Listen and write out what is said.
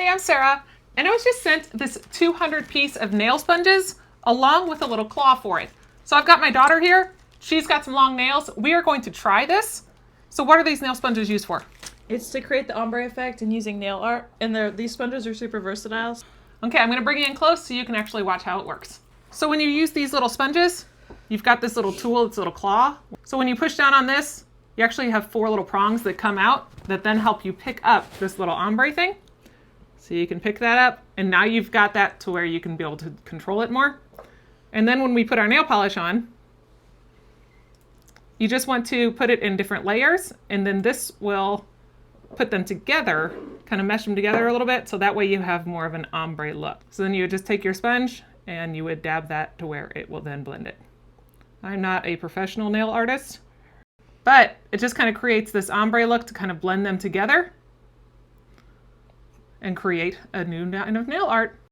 Hey, I'm Sarah, and I was just sent this 200 piece of nail sponges along with a little claw for it. So I've got my daughter here. She's got some long nails. We are going to try this. So what are these nail sponges used for? It's to create the ombre effect and using nail art, and these sponges are super versatile. Okay, I'm gonna bring you in close so you can actually watch how it works. So when you use these little sponges, you've got this little tool, it's a little claw. So when you push down on this, you actually have 4 little prongs that come out that then help you pick up this little ombre thing. So you can pick that up, and now you've got that to where you can be able to control it more. And then when we put our nail polish on, you just want to put it in different layers, and then this will put them together, kind of mesh them together a little bit, so that way you have more of an ombre look. So then you would just take your sponge and you would dab that to where it will then blend it. I'm not a professional nail artist, but it just kind of creates this ombre look to kind of blend them together and create a new kind of nail art.